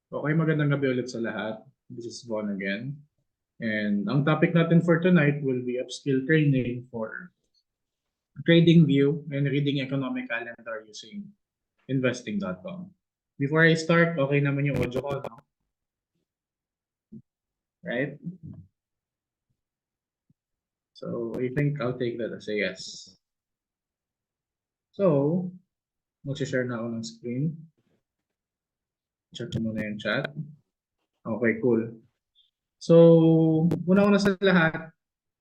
Okay, magandang gabi ulit sa lahat. This is Von again. And ang topic natin for tonight will be upskill training for trading view and reading economic calendar using investing.com. Before I start, okay naman yung audio ko, no? Right? So I think I'll take that as a yes. So, mag-share na ako ng screen. Check ko muna yung chat. Okay, cool. So, una-una sa lahat,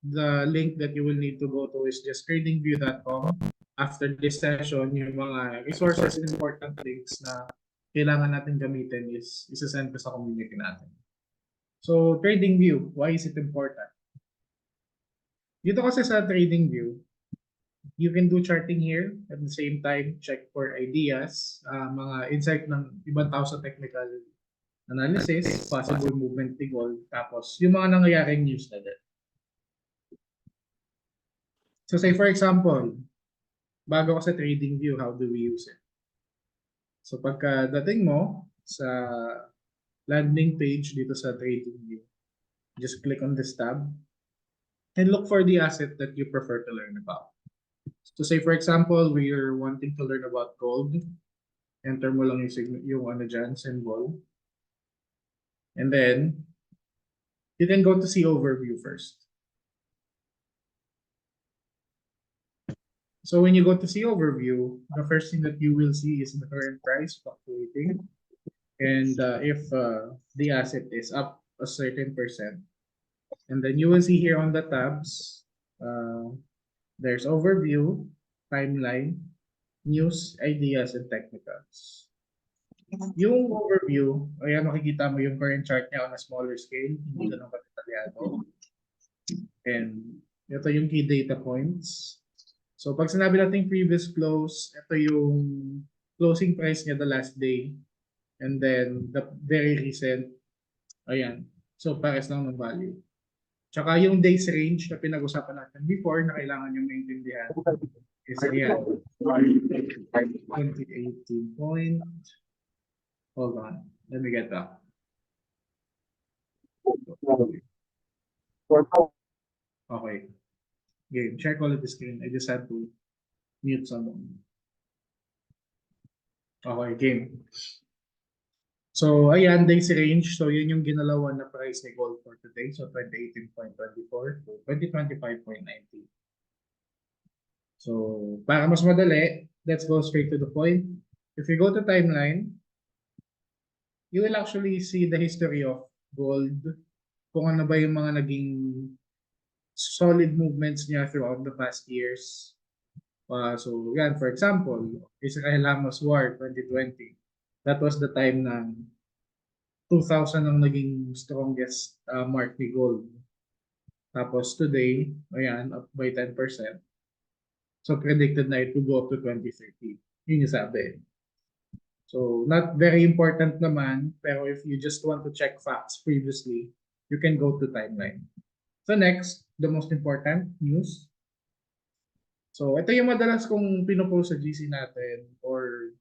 the link that you will need to go to is just tradingview.com. After this session, yung mga resources and important links na kailangan natin gamitin is isa-send ko sa community natin. So, TradingView, why is it important? Dito kasi sa TradingView, you can do charting here at the same time check for ideas, mga insight ng ibang tao sa technical analysis, possible movement ni gold, tapos yung mga nangyayaring news na din. So say for example, bago ka sa TradingView, how do we use it? So pagka dating mo sa landing page dito sa TradingView, just click on this tab and look for the asset that you prefer to learn about. So say for example, we are wanting to learn about gold. Enter mo lang yung ano dyan, symbol. And then, you can go to see overview first. So when you go to see overview, the first thing that you will see is the current price fluctuating. And if the asset is up a certain percent. And then you will see here on the tabs, there's overview, timeline, news, ideas, and technicals. Yung overview, ayan makikita mo yung current chart niya on a smaller scale, hindi ganun kadetalyado. And ito yung key data points. So pag sinabi natin previous close, ito yung closing price niya the last day. And then the very recent, ayan. So pares lang ng value. Tsaka yung days range na pinag-usapan natin before na kailangan yung maintindihan is ayan. 2018 point. Hold on. Let me get back. Okay. Game. Share quality screen. I just had to mute someone. Okay, game. So, ayan, days range. So, yun yung ginalawan na price ni gold for today. So, 2018.24 to 2025.90. So, para mas madali, let's go straight to the point. If you go to timeline, you will actually see the history of gold, kung ano ba yung mga naging solid movements niya throughout the past years. So, yan, for example, Israel-Hamas War 2020. That was the time na 2,000 ang naging strongest mark ni gold. Tapos today, ayan, up by 10%. So predicted na it will go up to 2030. Yun yung sabi. So not very important naman, pero if you just want to check facts previously, you can go to timeline. So next, the most important news. So ito yung madalas kong pinopost sa GC natin or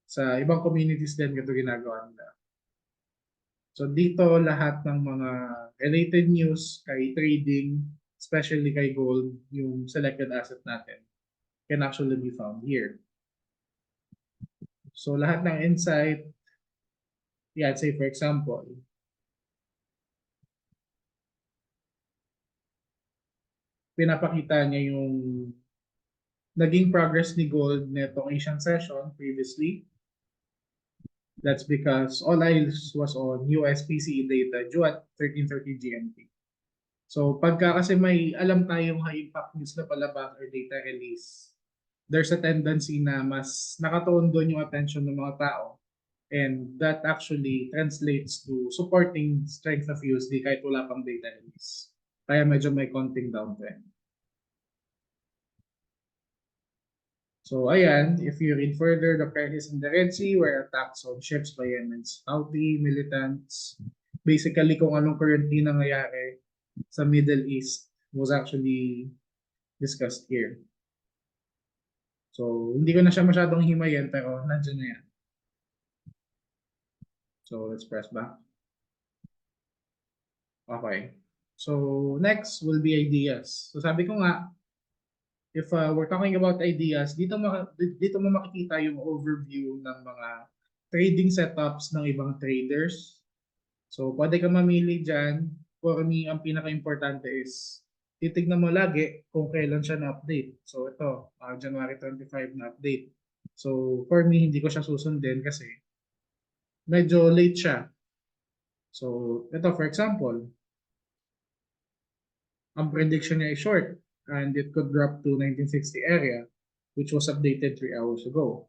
sa ibang communities din ito ginagawa nila. So dito lahat ng mga related news kay trading, especially kay gold, yung selected asset natin, can actually be found here. So lahat ng insight, yeah, say for example, pinapakita niya yung naging progress ni gold netong Asian session previously. That's because all eyes was on US PCE data due at 13:30 GMT. So pagka kasi may alam tayong high impact news na palabas or data release, there's a tendency na mas nakatuon doon yung attention ng mga tao. And that actually translates to supporting strength of USD kahit wala pang data release. Kaya medyo may konting downtrend. So ayan, if you read further, the crisis in the Red Sea were attacks on ships by Yemen's Houthi militants. Basically, kung anong currently nangyayari sa Middle East was actually discussed here. So, hindi ko na siya masyadong himayin pero nandiyan na yan. So let's press back. Okay. So next will be ideas. So sabi ko nga, if we're talking about ideas, dito mo makikita yung overview ng mga trading setups ng ibang traders. So pwede ka mamili dyan. For me, ang pinaka-importante is titignan mo lagi kung kailan siya na-update. So ito, January 25 na-update. So for me, hindi ko siya susundin kasi medyo late siya. So ito for example, ang prediction niya ay short and it could drop to 1960 area which was updated 3 hours ago.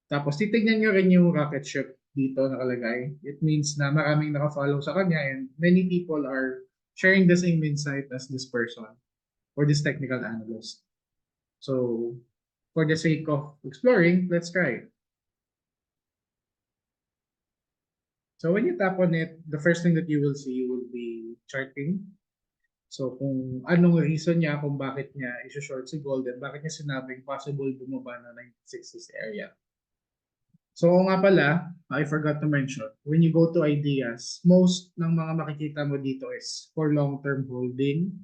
Tapos titignan nyo rin yung rocket ship dito nakalagay. It means na maraming nakafollow sa kanya and many people are sharing the same insight as this person or this technical analyst. So for the sake of exploring, let's try it. So when you tap on it, the first thing that you will see will be charting. So kung anong reason niya kung bakit niya i-short si gold and bakit niya sinabing possible bumaba na 1960s area. So nga pala, I forgot to mention, when you go to ideas, most ng mga makikita mo dito is for long-term holding,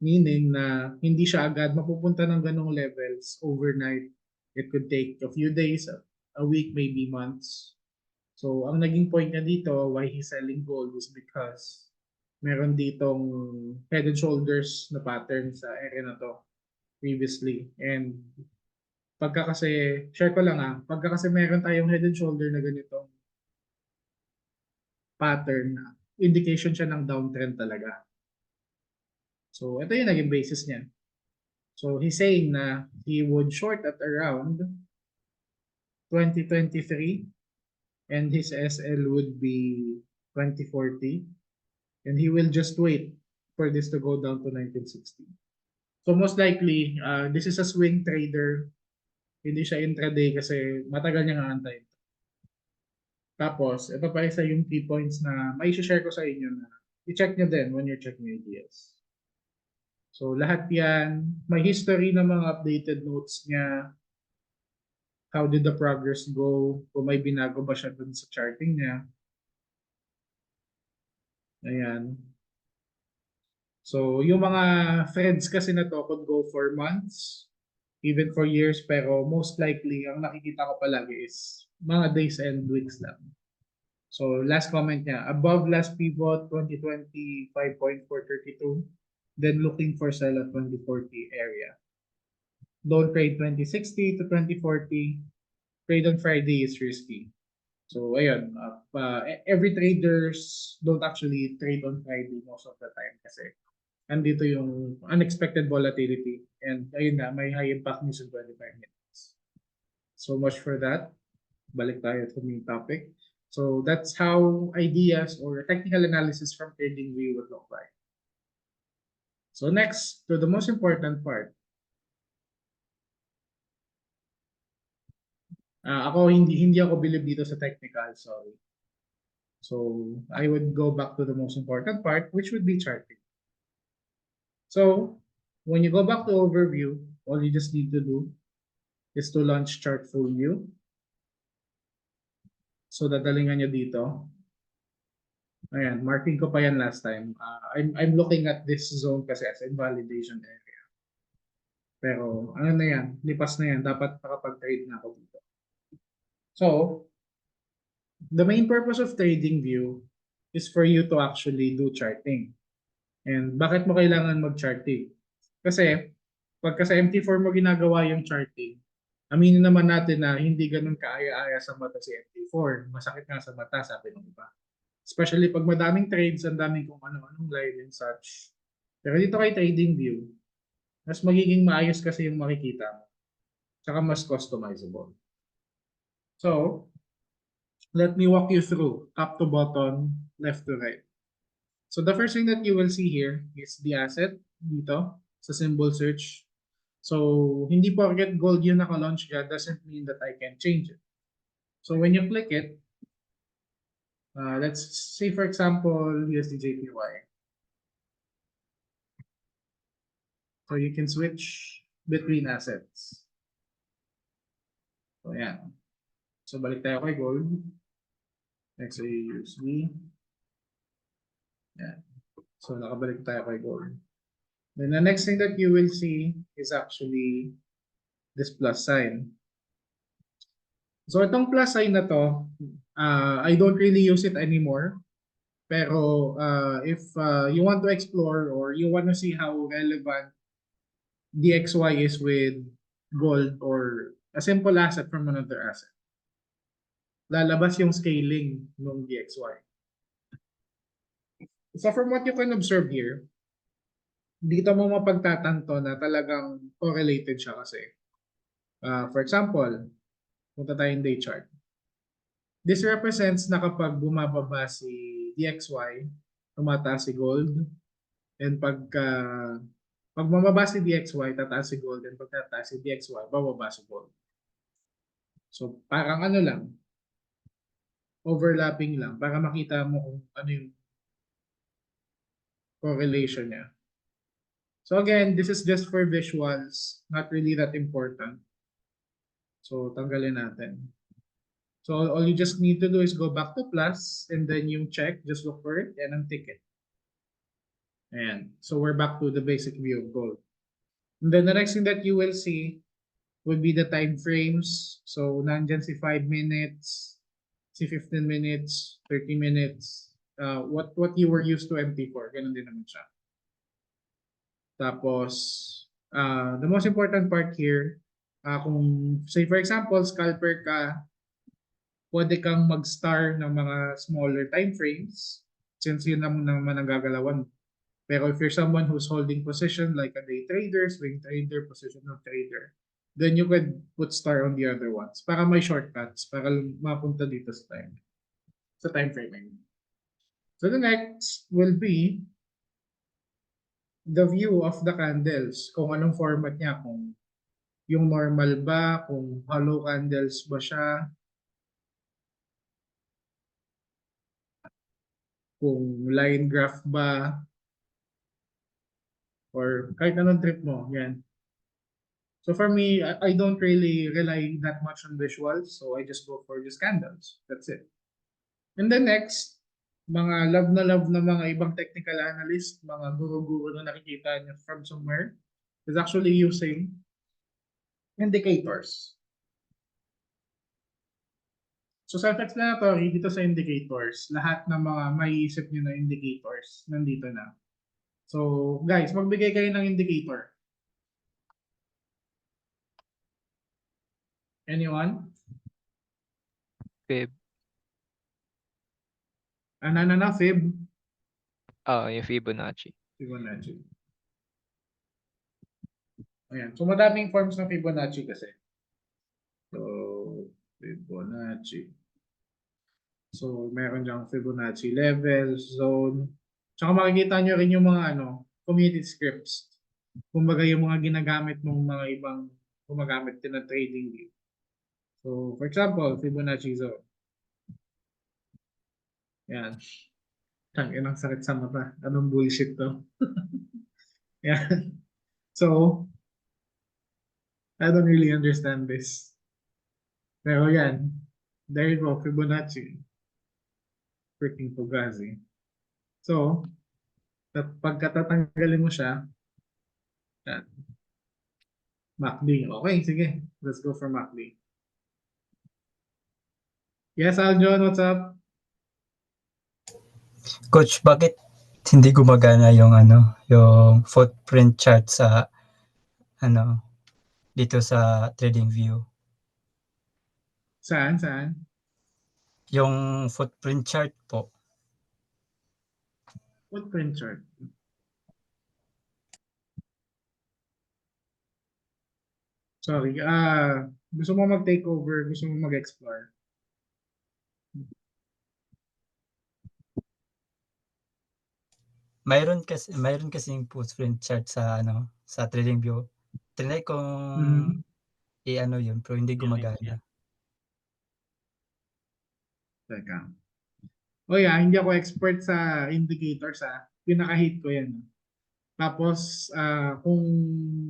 meaning na hindi siya agad mapupunta ng ganong levels overnight. It could take a few days, a week, maybe months. So ang naging point niya dito, why he's selling gold is because meron ditong head and shoulders na pattern sa area na to previously. And pagka kasi, share ko lang pagka kasi meron tayong head and shoulder na ganitong pattern, indication siya ng downtrend talaga. So ito yung naging basis niya. So he's saying na he would short at around 2023 and his SL would be 2040 and he will just wait for this to go down to 1960. So most likely, this is a swing trader. Hindi siya intraday kasi matagal niya nga antay. Tapos, ito pa isa yung key points na may share ko sa inyo na i-check nyo din when you're checking ideas. So lahat yan, may history ng mga updated notes niya. How did the progress go? Kung may binago ba siya dun sa charting niya. Ayan. So, yung mga threads kasi na to could go for months, even for years, pero most likely, ang nakikita ko palagi is mga days and weeks lang. So, last comment niya, above last pivot, 2020, 5.432, then looking for sell at 2040 area. Don't trade 2060 to 2040. Trade on Friday is risky. So, ayun, every traders don't actually trade on Friday most of the time kasi andito yung unexpected volatility and ayun nga, may high impact news in 25 minutes. So much for that. Balik tayo to main topic. So that's how ideas or technical analysis from TradingView would look like. So next, to the most important part. Ako, hindi ako believe dito sa technical, sorry. So I would go back to the most important part, which would be charting. So when you go back to overview, all you just need to do is to launch chart full view. So dadalingan nyo dito. Ayan, marking ko pa yan last time. I'm looking at this zone kasi as invalidation area. Pero ano na yan, lipas na yan. Dapat nakapag-trade na ako dito. So, the main purpose of TradingView is for you to actually do charting. And bakit mo kailangan mag-charting? Kasi, pagka sa MT4 mo ginagawa yung charting, aminin naman natin na hindi ganun kaaya-aya sa mata si MT4. Masakit nga sa mata, sabi ng iba. Especially pag madaming trades, ang daming kung ano-anong line and such. Pero dito kay TradingView, mas magiging maayos kasi yung makikita mo. Tsaka mas customizable. So, let me walk you through top to bottom, left to right. So the first thing that you will see here is the asset dito sa symbol search. So, hindi porket gold yung naka-launch dyan doesn't mean that I can change it. So when you click it, let's say for example, USDJPY. So you can switch between assets. So yan. So balik tayo kay gold. XAUSD. Yan. So, nakabalik tayo kay gold. Then the next thing that you will see is actually this plus sign. So, itong plus sign na to, I don't really use it anymore. Pero if you want to explore or you want to see how relevant DXY is with gold or a simple asset from another asset, lalabas yung scaling ng DXY. So from what you can observe here, dito mo mapagtatanto na talagang correlated siya kasi. For example, punta tayong day chart. This represents na kapag bumababa si DXY, tumataas si gold, and pag bumaba si DXY, tataas si gold, and pag tataas si DXY, bababa si gold. So parang ano lang, overlapping lang para makita mo kung ano yung correlation niya. So again, this is just for visuals, not really that important. So tanggalin natin. So all you just need to do is go back to plus and then yung check, just look for it and untick it. Ayan. So we're back to the basic view of gold. And then the next thing that you will see would be the time frames. So nandyan si 5 minutes, si 15 minutes, 30 minutes. What you were used to MT4, ganun din naman siya. Tapos, the most important part here, kung say for example, scalper ka, pwede kang mag-star ng mga smaller time frames since yun naman ang gagalawan. Pero if you're someone who's holding position like a day trader, swing trader, positional trader, then you could put star on the other ones para may shortcuts para mapunta dito sa time framing. So the next will be the view of the candles, kung anong format niya, kung yung normal ba, kung hollow candles ba siya, kung line graph ba, or kahit anong trip mo, yan. So for me, I don't really rely that much on visuals, so I just go for just candles. That's it. And then next, mga love na mga ibang technical analyst, mga guru-guru na nakikita niyo from somewhere, is actually using indicators. So self-explanatory dito sa indicators, lahat ng mga maiisip niyo na indicators, nandito na. So guys, magbigay kayo ng indicator. Anyone? Fib. Na, Fib? Yung Fibonacci. Fibonacci. Ayan. So madaming forms ng Fibonacci kasi. So, Fibonacci. So, meron diyang Fibonacci level, zone. Tsaka makikita nyo rin yung mga community scripts. Kumbaga yung mga ginagamit ng mga ibang gumagamit din ng trading view. So, for example, Fibonacci zone. Yan. Tangin ang sakit sa mata. Anong bullshit to? Yan. So, I don't really understand this. Pero yan. There you go, Fibonacci. Freaking Fugazi. So, pagkatatanggalin mo siya, yan. MACD. Okay, sige. Let's go for MACD. Yes, Aljon, what's up? Coach, bakit hindi gumagana yung yung footprint chart sa dito sa TradingView? Saan? Yung footprint chart po. Footprint chart. Sorry. Gusto mo mag-take over? Gusto mo mag-explore? Mayroon kasi yung footprint chart sa sa TradingView. Tinry kong yun, pero hindi gumagana. Teka. O hindi ako expert sa indicators Pinaka-hate ko yan. Tapos, kung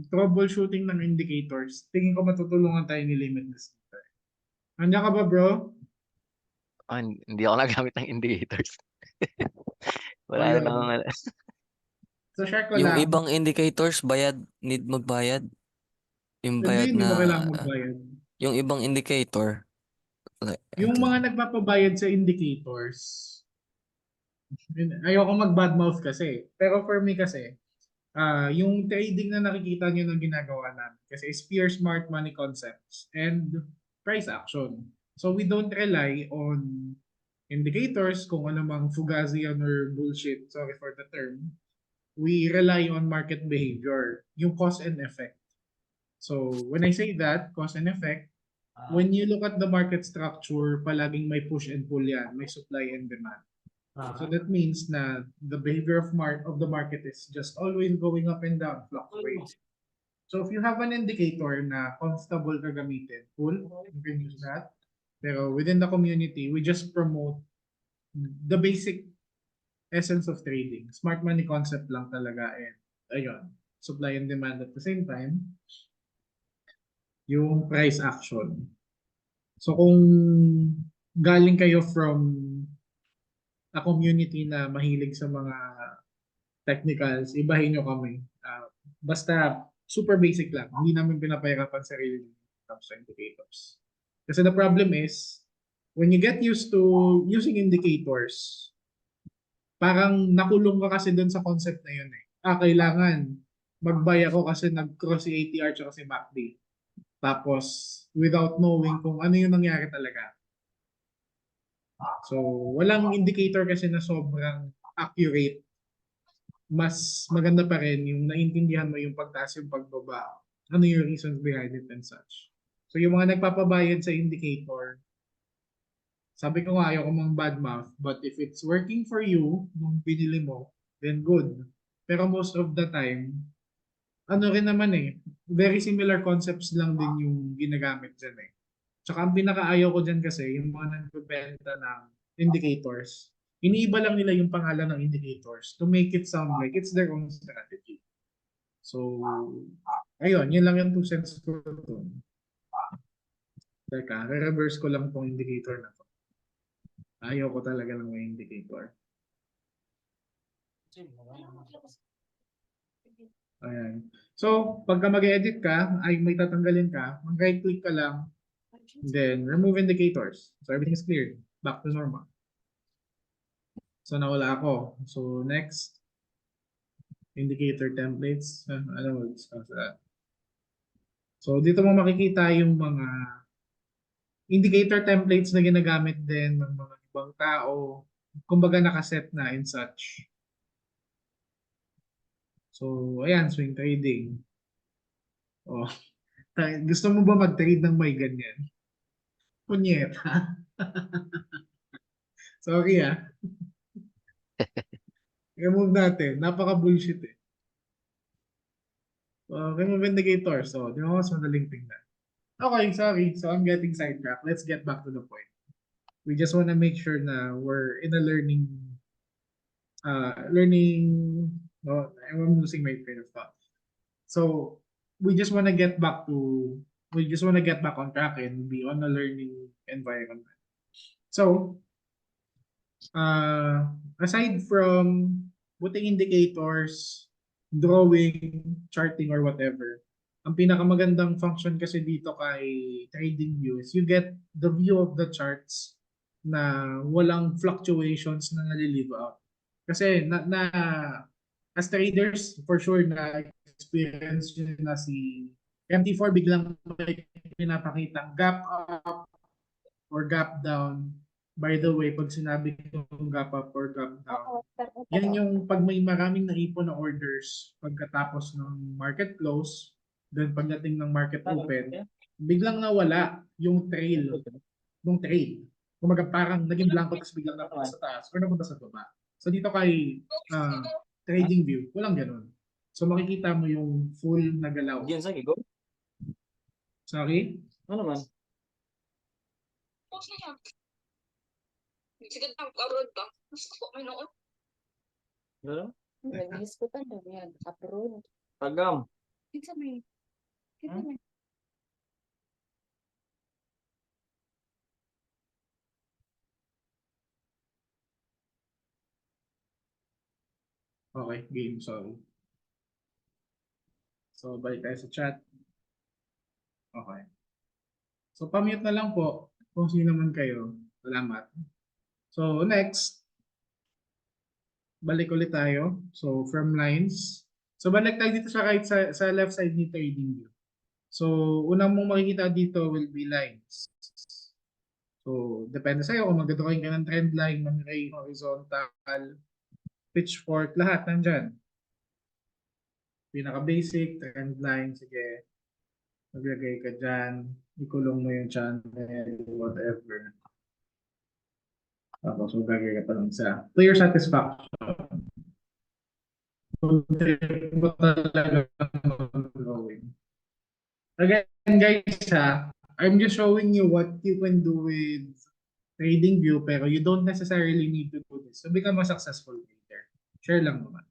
troubleshooting ng indicators, tingin ko matutulungan tayo ni Limitless. Nandiyan ka ba, bro? Hindi ako nagamit ng indicators. Wala na lang. Ayun. So share ko Yung lang. ibang indicators, need magbayad. Yung bayad Hindi mo na, kailangan magbayad. yung ibang indicator. Yung mga nagpapabayad sa indicators, ayoko mag-badmouth kasi. Pero for me kasi, yung trading na nakikita nyo na ginagawa namin kasi is pure smart money concepts and price action. So we don't rely on indicators kung ano mang fugazian or bullshit, sorry for the term. We rely on market behavior, yung cause and effect. So when I say that, cause and effect, when you look at the market structure, palaging may push and pull yan, may supply and demand. So that means na the behavior of the market is just always going up and down, fluctuating. So if you have an indicator na comfortable ka gamitin, cool, you can use that. Pero within the community, we just promote the basic essence of trading. Smart money concept lang talaga, and ayun, supply and demand at the same time, yung price action. So kung galing kayo from a community na mahilig sa mga technicals, ibahin nyo kami. Basta super basic lang. Hindi namin pinapahirapan sarili when it comes to indicators. Kasi the problem is, when you get used to using indicators, parang nakulong ka kasi dun sa concept na yun eh. Kailangan mag-buy ako kasi nag-cross si ATR tsaka si MACD. Tapos, without knowing kung ano yung nangyari talaga. So, walang indicator kasi na sobrang accurate. Mas maganda pa rin yung naintindihan mo yung pagtaas yung pagbaba. Ano yung reasons behind it and such. So, yung mga nagpapabayad sa indicator, sabi ko nga ayaw ko mang badmouth, but if it's working for you, nung binili mo, then good. Pero most of the time, ano rin naman eh, very similar concepts lang din yung ginagamit dyan eh. Tsaka ang pinakaayaw ko dyan kasi, yung mga nagbebenta ng indicators, iniiba lang nila yung pangalan ng indicators to make it sound like it's their own strategy. So, ayun, yun lang yung 2 cents ko dun. Teka, re-reverse ko lang tong indicator na to. Ayaw ko talaga ng may indicator. Ayan. So, pagka mag-edit ka, ay may tatanggalin ka, mag-right click ka lang, then remove indicators. So, everything is cleared. Back to normal. So, nawala ako. So, next. Indicator templates. Ano mo discuss that? So, dito mo makikita yung mga indicator templates na ginagamit din ng mga ibang tao. Kumbaga nakaset na and such. So, ayan, swing trading. Oh, gusto mo ba mag-trade ng may ganyan? Punyeta. Sorry ah. Remove natin. Napaka-bullshit eh. Remove indicator. So, di mo mas madaling tingnan. Okay, sorry. So, I'm getting sidetracked. Let's get back to the point. We just want to make sure na we're in a no, I'm losing my train of thought. So, we just want to get back on track and be on a learning environment. So, aside from putting indicators, drawing, charting, or whatever, ang pinakamagandang function kasi dito kay TradingView is you get the view of the charts na walang fluctuations na nalilive out. Kasi as traders, for sure na experience yun na si MT4 biglang may pinapakitang gap up or gap down. By the way, pag sinabi kong gap up or gap down, yan yung pag may maraming naipon na orders pagkatapos ng market close, then pagdating ng market open, biglang nawala yung trail ng trade. Kumaga parang naging blanco tapos biglang napunta sa taas or napunta sa baba. So dito kay TradingView, walang ganun. So makikita mo yung full na galaw. Diyan sa gigo? Sorry? Ano man? Sige, abroad ba? Mas ako may noon. Ano? Nag-diskutan daw yan. Abroad. Tagam. Kita may. Kita may. Okay, game, sorry. So, balik tayo sa chat. Okay. So, pamute na lang po kung sino man kayo. Salamat. So, next, balik ulit tayo. So, from lines. So, balik tayo dito sa sa left side ni trading view. So, unang mong makikita dito will be lines. So, depende sa'yo kung mag-drawing ka ng trend line, ng ray, horizontal, pitchfork, lahat nandyan. Pinaka-basic, trend line, sige. Maglagay ka dyan, ikulong mo yung channel, whatever. Tapos maglagay ka pa lang sa clear satisfaction. So, trip mo talaga mag-drawing. Again, guys, I'm just showing you what you can do with trading view, pero you don't necessarily need to do this to become a successful trader. Share lang naman.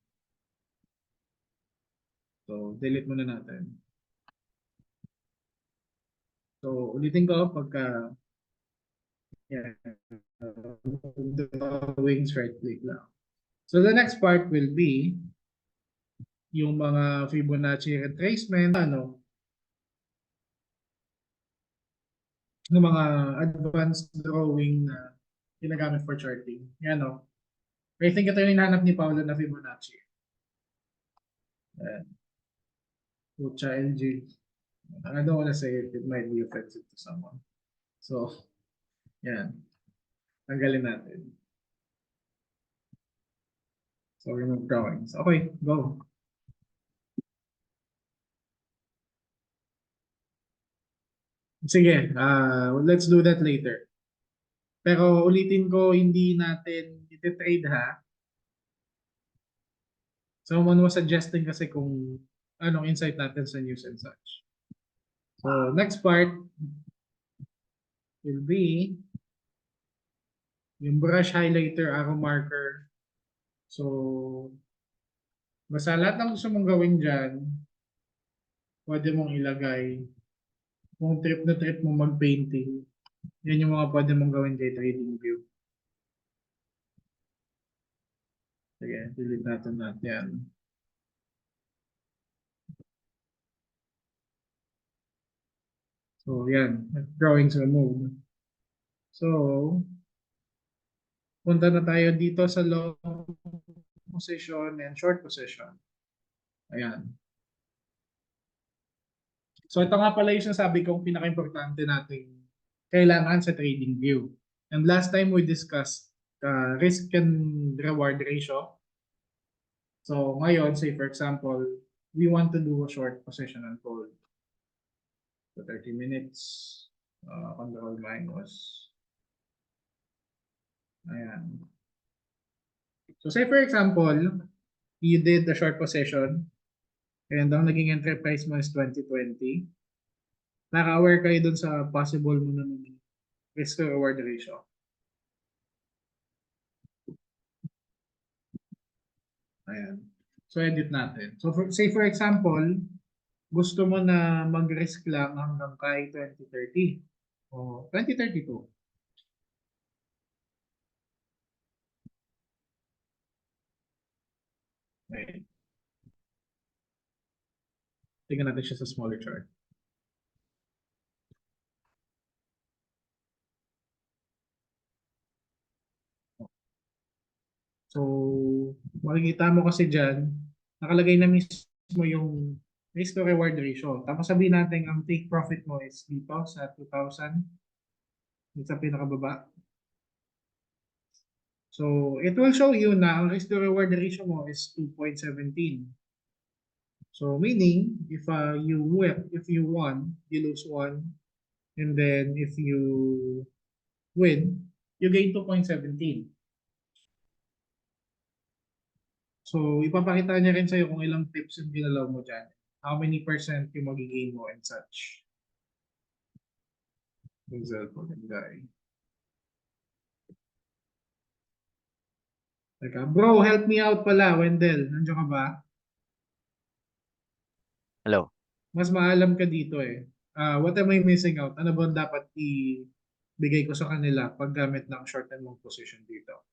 So, delete muna natin. So, ulitin ko pagka drawings, right click lang. So, the next part will be yung mga Fibonacci retracement, ng mga advanced drawing na ginagamit for charting. Yan o. I think ito yung hinahanap ni Paolo na Fibonacci. Pucha LG. I don't want to say it. It might be offensive to someone. So, yan. Tanggalin natin. So, remove drawings. Okay, go. Sige, let's do that later. Pero ulitin ko, hindi natin iti-trade ha. Someone was suggesting kasi kung anong insight natin sa news and such. So, next part will be yung brush highlighter, arrow marker. So, basta lahat ng gusto mong gawin dyan, pwede mong ilagay. Kung trip na trip mo mag-painting, yan yung mga pwede mong gawin kay trading view. Sige, delete natin yan. So, yan. Drawings removed. So, punta na tayo dito sa long position and short position. Ayan. So, ito nga pala yung sinasabi kong pinaka-importante nating kailangan sa trading view. And last time we discussed risk and reward ratio. So, ngayon, say for example, we want to do a short position and hold. So, 30 minutes, control minus. Ayan. So, say for example, you did the short position and ang naging entry price mo is 2020. Naka-aware kayo dun sa possible mo na risk to reward ratio. Ayan. So, edit natin. So, say for example, gusto mo na mag-risk lang hanggang kay 2030 o 2032. Okay. Tingnan natin siya sa smaller chart. So, makikita mo kasi dyan, nakalagay na mismo yung risk to reward ratio. Tapos sabihin natin ang take profit mo is dito sa 2,000. Dito sa pinakababa. So, it will show you na ang risk to reward ratio mo is 2.17. So, meaning, if you won, you lose 1. And then, if you win, you gain 2.17. So, ipapakita niya rin sa'yo kung ilang tips yung ginalaw mo dyan. How many percent yung magigain mo and such. Example, guy. Teka, bro, help me out pala, Wendell. Nandiyan ka ba? Hello. Mas maalam ka dito eh. What am I missing out? Ano ba dapat ibigay ko sa kanila pag gamit ng short and long position dito?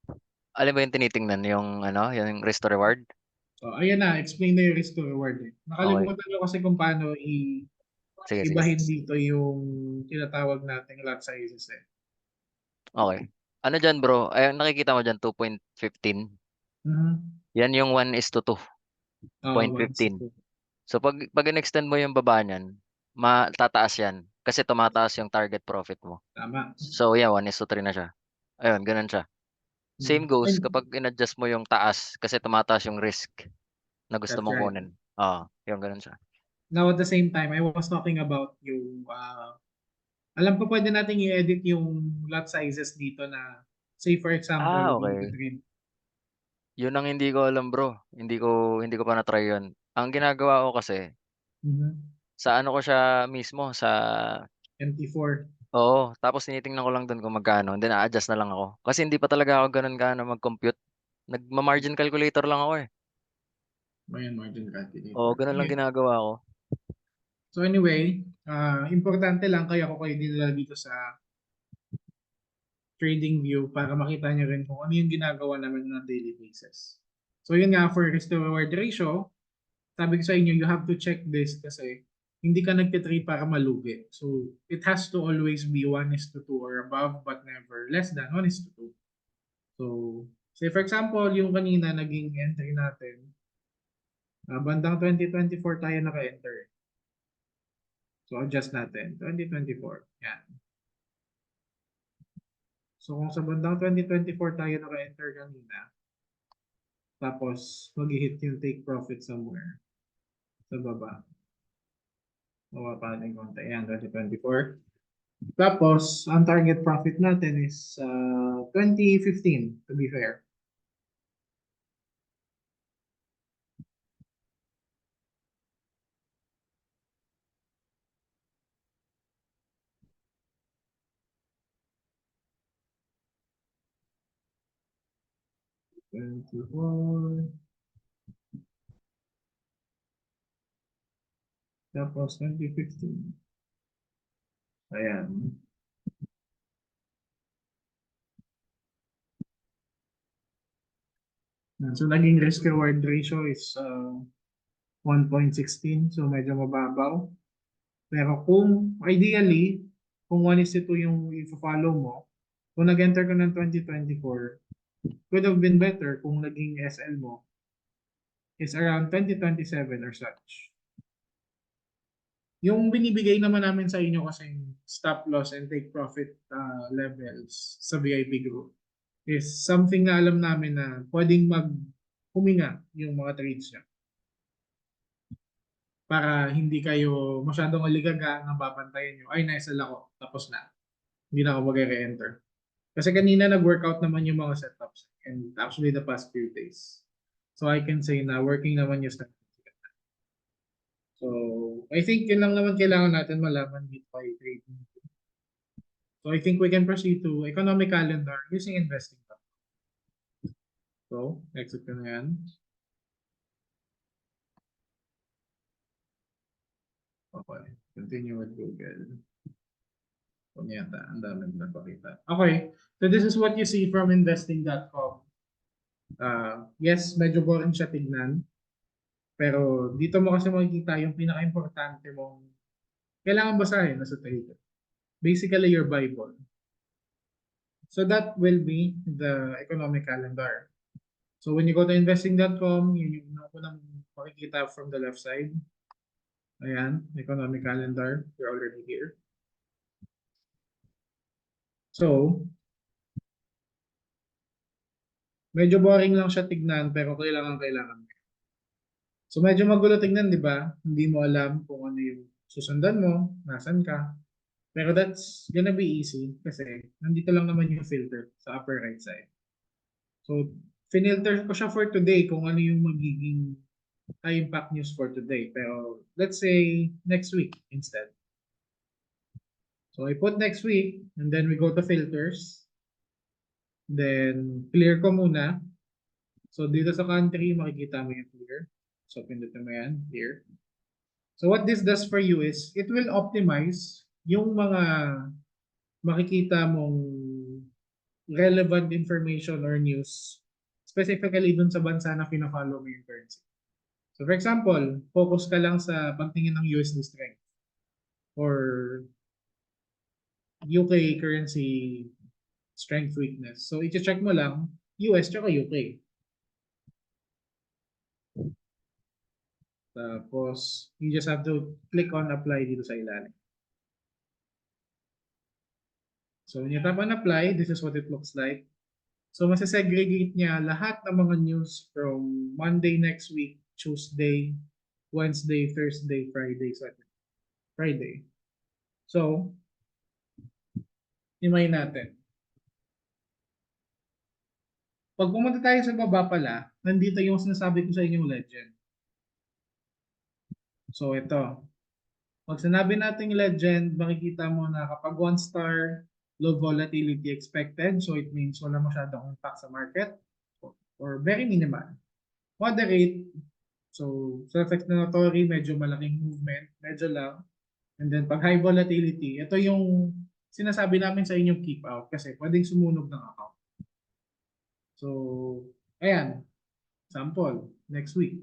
Alin ba yung tinitingnan? Yung ano, yung risk to reward? So, ayan na, explain na yung risk to reward eh. Nakalimutan ko kasi kung paano Sige, sige. ibahin dito yung tinatawag nating lot sizes eh. Okay. Ano dyan bro? Ay, nakikita mo dyan 2.15. Mhm. Yan yung 1:2. Ah, 0.15. 1:2. So pag in-extend mo yung baba niyan, matataas yan. Kasi tumataas yung target profit mo. Tama. So yeah, 1:3 na siya. Ayun, ganun siya. Same goes And kapag in-adjust mo yung taas kasi tumataas yung risk na gusto that's mong right. kunin. Yung ganun siya. Now at the same time, I was talking about yung alam ko pwede nating i-edit yung lot sizes dito na say for example, yung Okay. trade. Yun ang hindi ko alam, bro. Hindi ko pa na-try yun. Ang ginagawa ko kasi sa ano ko siya mismo sa MT4. oo, tapos tinitingnan ko lang dun kung magkano, then a-adjust na lang ako. Kasi hindi pa talaga ako ganun gaano mag-compute. Nagma-margin calculator lang ako eh. Ayan, margin Oo, calculator. ganun lang Okay. ginagawa ko. So anyway, importante lang kaya ko kayo dinala dito sa trading view para makita niyo rin kung ano yung ginagawa namin on a daily basis. So yun nga, for risk to reward ratio, sabi ko sa inyo, you have to check this kasi hindi ka nagtitrade para malugi. So it has to always be 1:2 or above but never less than 1:2. So say for example, yung kanina naging entry natin, bandang 2024 tayo naka-enter. So adjust natin, 2024. Yan. So kung sa bandang 2024 tayo naka-enter kanina, tapos mag-hit yung take profit somewhere sa baba. Mababa na yung konti. Ayan, 2024. Tapos, ang target profit natin is 2015 to be fair. Tapos 2015. Ayan. So, naging risk reward ratio is 1.16. So, medyo mababaw. Pero kung ideally, kung 1:2 yung i-follow mo, kung nag-enter ka ng 2024, could have been better kung naging SL mo is around 2027 or such. Yung binibigay naman namin sa inyo kasi stop loss and take profit levels sa VIP group is something na alam namin na pwedeng huminga yung mga trades niya. Para hindi kayo masyadong aligaga na babantayan nyo, ay naisal ako, tapos na. Hindi na ako mag-re-enter. Kasi kanina nag-workout naman yung mga setups and actually the past few days. So I can say na working naman yung strategy. So I think yun lang naman kailangan natin malaman dito kay trading. So I think we can proceed to economic calendar using investing. So exit ko na yan. Okay, continue with Google. Yata, ang dami napakita. Okay, so this is what you see from investing.com. Yes, medyo boring siya tignan. Pero dito mo kasi makikita yung pinaka-importante mong kailangan basahin na sa trader. Basically, your Bible. So that will be the economic calendar. So when you go to investing.com, yun yung unang makikita from the left side. Ayan, economic calendar. You're already here. So, medyo boring lang siya tignan pero kailangan mo. So medyo magulo tignan, di ba? Hindi mo alam kung ano yung susundan mo, nasan ka. Pero that's gonna be easy kasi nandito lang naman yung filter sa upper right side. So, finilter ko siya for today kung ano yung magiging high impact news for today. Pero let's say next week instead. So I put next week and then we go to filters. Then clear ko muna. So dito sa country makikita mo yung clear. So pindutin mo yan, clear. So what this does for you is it will optimize yung mga makikita mong relevant information or news specifically dun sa bansa na pina-follow mo yung currency. So for example, focus ka lang sa pagtingin ng USD strength or UK currency strength weakness. So i-check mo lang US tsaka UK. Tapos you just have to click on apply dito sa ilalim. So when you tap on apply, this is what it looks like. So masasegregate niya lahat ng mga news from Monday next week, Tuesday, Wednesday, Thursday, Friday, Saturday. Friday. So, himay natin. Pag pumunta tayo sa baba pala, nandito yung sinasabi ko sa inyong legend. So ito. Pag sinabi nating legend, makikita mo na kapag 1 star, low volatility expected. So it means wala masyadong impact sa market or very minimal. Moderate. So self-explanatory, medyo malaking movement, medyo lang. And then pag high volatility, ito yung sinasabi namin sa inyong keep out kasi pwedeng sumunog ng account. So, ayan. Sample, next week.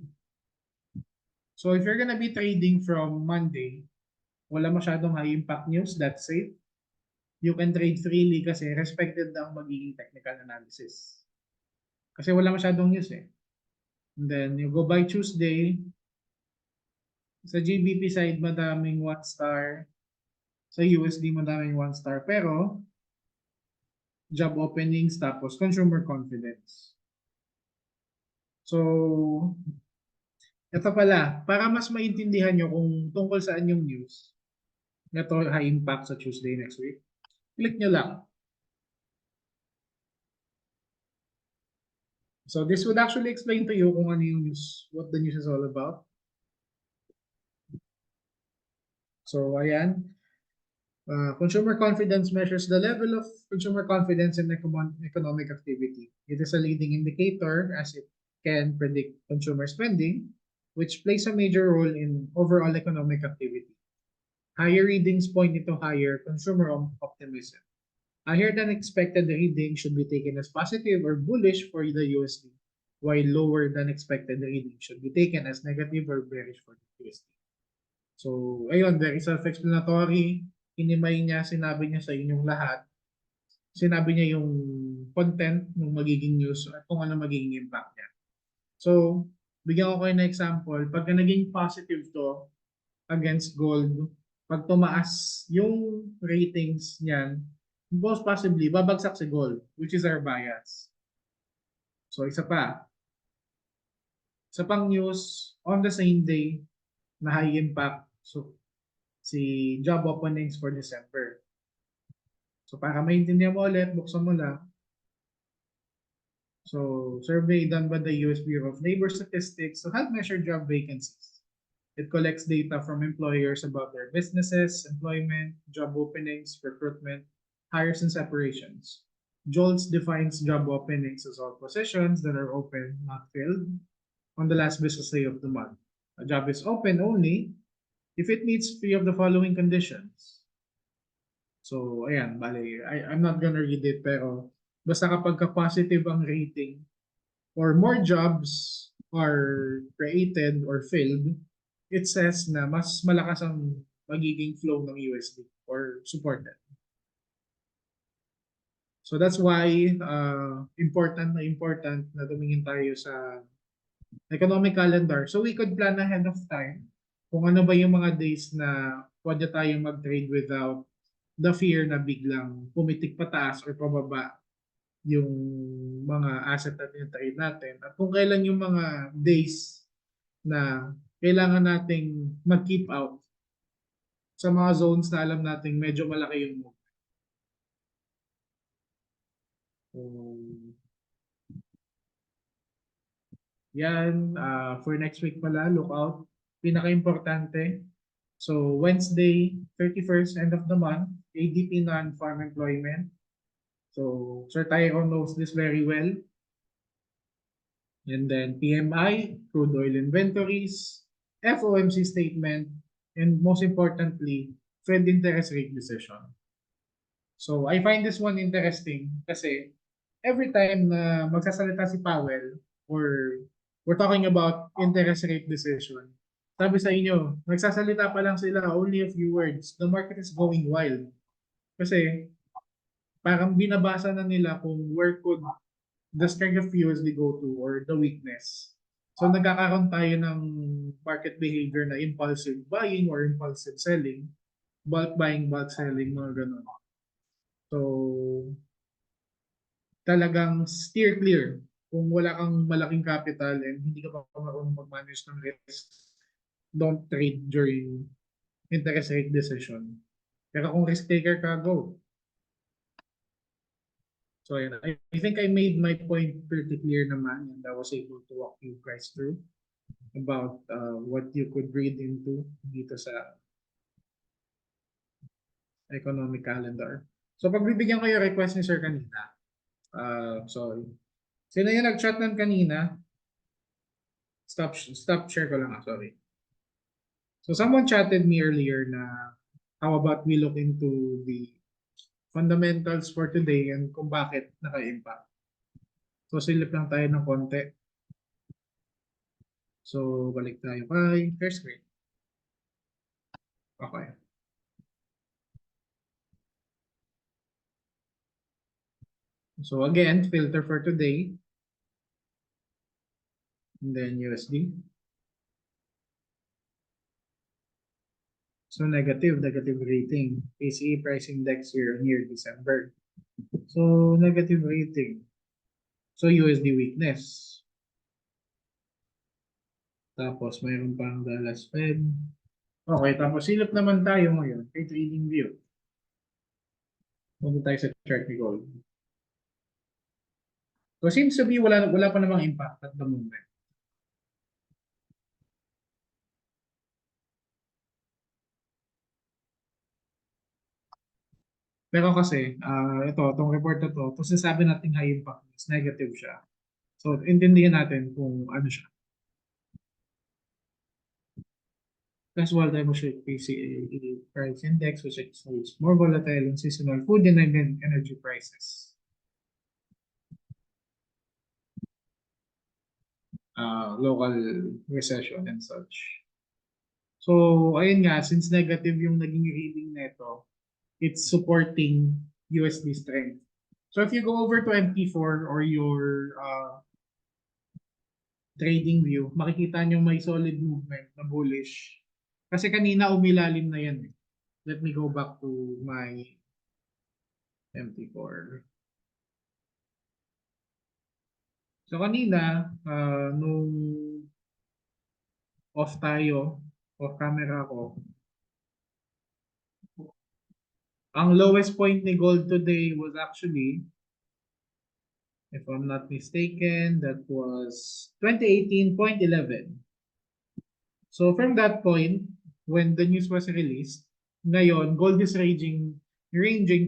So if you're gonna be trading from Monday, wala masyadong high impact news, that's safe. You can trade freely kasi respected na ang magiging technical analysis. Kasi wala masyadong news eh. And then you go by Tuesday, sa GBP side madaming 1 star, sa USD madaming 1 star, pero job openings tapos consumer confidence. So, ito pala, para mas maintindihan nyo kung tungkol saan yung news, ito high impact sa Tuesday next week, click nyo lang. So this would actually explain to you kung ano yung news, what the news is all about. So ayan, consumer confidence measures the level of consumer confidence in economic activity. It is a leading indicator as it can predict consumer spending, which plays a major role in overall economic activity. Higher readings point to higher consumer optimism. Higher than expected reading should be taken as positive or bullish for the USD, while lower than expected reading should be taken as negative or bearish for the USD. So, ayun, very self-explanatory. Hinimay niya, sinabi niya sa inyong lahat. Sinabi niya yung content ng magiging news at kung ano magiging impact niya. So, bigyan ko kayo ng example. Pagka naging positive to against gold, pag tumaas yung ratings niyan, most possibly, babagsak si gold, which is our bias. So, isa pa. Isa pang news, on the same day, na high impact, so, si job openings for December. So, para maintindihan mo ulit, buksan mo lang. So, survey done by the US Bureau of Labor Statistics to help measure job vacancies. It collects data from employers about their businesses, employment, job openings, recruitment, hires and separations. JOLTS defines job openings as all positions that are open, not filled, on the last business day of the month. A job is open only if it meets 3 of the following conditions. So, ayan, bali, I'm not gonna read it, pero basta kapag ka-positive ang rating or more jobs are created or filled, it says na mas malakas ang magiging flow ng USD or supported. So that's why important na tumingin tayo sa economic calendar. So we could plan ahead of time kung ano ba yung mga days na pwede tayong mag-trade without the fear na biglang pumitik pataas or pababa yung mga asset na trade natin. At kung kailan yung mga days na kailangan nating mag-keep out sa mga zones na alam nating medyo malaki yung move. So, yan, for next week pala, look out. Pinaka-importante. So, Wednesday, 31st, end of the month, ADP non-farm employment. So, Sir Tyrone knows this very well. And then PMI, crude oil inventories, FOMC statement, and most importantly, Fed interest rate decision. So, I find this one interesting kasi every time na magsasalita si Powell or we're talking about interest rate decision. Sabi sa inyo, nagsasalita pa lang sila, only a few words. The market is going wild. Kasi parang binabasa na nila kung where could the strength of USD go to or the weakness. So nagkakaroon tayo ng market behavior na impulsive buying or impulsive selling, bulk buying, bulk selling, mga ganun. So talagang steer clear kung wala kang malaking capital and hindi ka pa marunong mag-manage ng risk. Don't trade during interest rate decision. Pero kung risk taker ka, go. So I think I made my point pretty clear naman and I was able to walk you guys through about what you could read into dito sa economic calendar. So pagbibigyan ko yung request ni Sir kanina. Sorry. Sino yung nag-chat nun kanina? Stop share ko lang. Sorry. So someone chatted me earlier na how about we look into the fundamentals for today and kung bakit naka-impact. So silip lang tayo ng konti. So balik tayo kay first screen. Okay. So again, filter for today. And then USD. So negative rating. PCE price index year-on-year December. So negative rating. So USD weakness. Tapos mayroon pang Dallas Fed. Okay, tapos silip naman tayo ngayon kay trading view. Punta tayo sa chart ni gold. So seems to be wala pa namang impact at the moment. Pero kasi, itong report na to, sinasabi natin high impact is negative siya. So, intindihan natin kung ano siya. That's why demonstrate PCA price index, which is more volatile in seasonal food and energy prices. Local recession and such. So, ayun nga, since negative yung naging reading nito, it's supporting USD strength. So if you go over to MT4 or your trading view, makikita nyo may solid movement na bullish. Kasi kanina umilalim na yan. Let me go back to my MT4. So kanina, nung off camera ko, ang lowest point ni gold today was actually, if I'm not mistaken, that was 2018.11. So from that point, when the news was released, ngayon, gold is ranging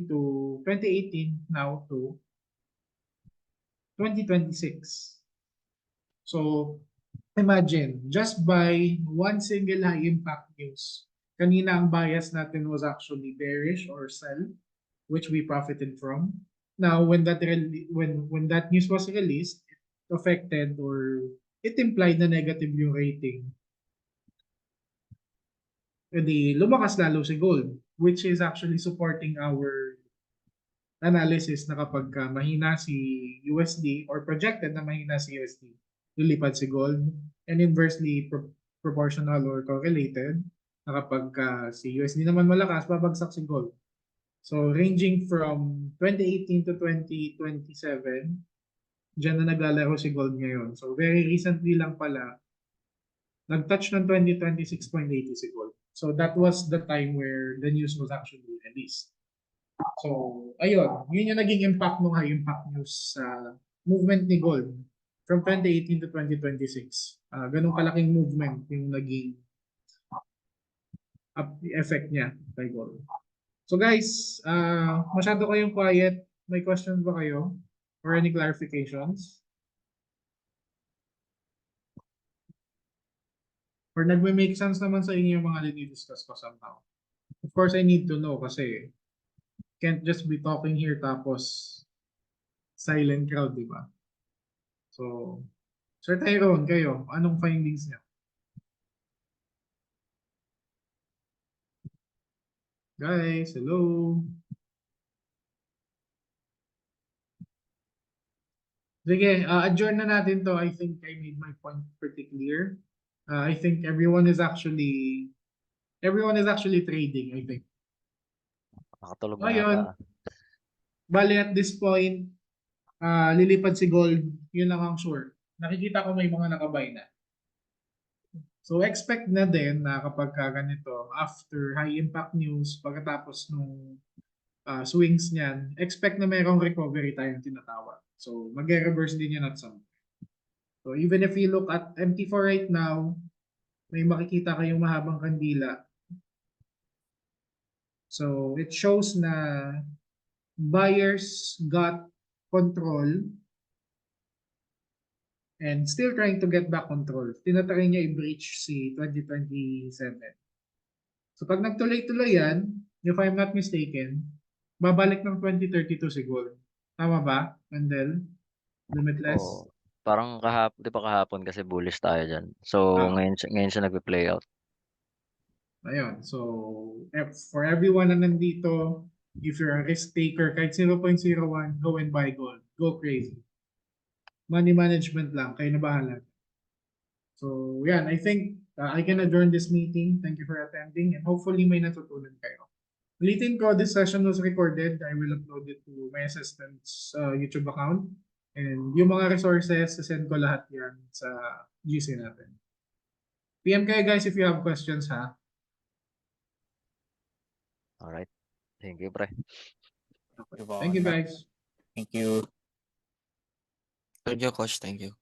to 2018 now to 2026. So imagine, just by one single high impact news, kanina ang bias natin was actually bearish or sell, which we profited from. Now, when that news was released, it affected or it implied na negative yung rating. Edi lumakas lalo si gold, which is actually supporting our analysis na kapag mahina si USD or projected na mahina si USD, lilipad si gold, and inversely proportional or correlated na kapag si USD naman malakas, babagsak si gold. So ranging from 2018 to 2027, dyan na naglalaro si gold ngayon. So very recently lang pala, nag-touch ng 2026.80 si gold. So that was the time where the news was actually released. So ayun, yun yung naging impact ng high impact news sa movement ni gold from 2018 to 2026. Ganun kalaking movement yung naging effect niya kay gold. So guys, masyado kayong quiet. May questions ba kayo? Or any clarifications? Or nagme-make sense naman sa inyo yung mga dinidiscuss ko somehow? Of course, I need to know kasi can't just be talking here tapos silent crowd, di ba? So, Sir Tyrone, kayo, anong findings niyo? Guys, hello. Sige, adjourn na natin to. I think I made my point pretty clear. I think everyone is actually trading, I think. Nakatulog na Ngayon, ata. bali at this point, lilipad si Gold, yun lang ang sure. Nakikita ko may mga nakabay na. So expect na din na kapag ganito, after high impact news, pagkatapos nung swings niyan, expect na mayroong recovery tayong tinatawag. So mag-reverse din yan at some point. So even if you look at MT4 right now, may makikita kayong mahabang kandila. So it shows na buyers got control and still trying to get back control. Tinatry niya i-breach si 2027. So pag nagtuloy-tuloy yan, if I'm not mistaken, babalik ng 2032 si Gold. Tama ba, Mandel? Limitless? Oo. Parang di pa kahapon kasi bullish tayo dyan. So, Ah. ngayon siya nagpe-play out. Ayun. So, for everyone na nandito, if you're a risk taker, kahit 0.01, go and buy gold. Go crazy. Money management lang. Kayo na bahala. So, yan. I think I can adjourn this meeting. Thank you for attending and hopefully may natutunan kayo. Ulitin ko, this session was recorded. I will upload it to my assistant's YouTube account. And yung mga resources, send ko lahat yan sa GC natin. PM kayo guys if you have questions ha. Alright. Thank you, pre. Thank you guys. Thank you. Thank you, coach. Thank you.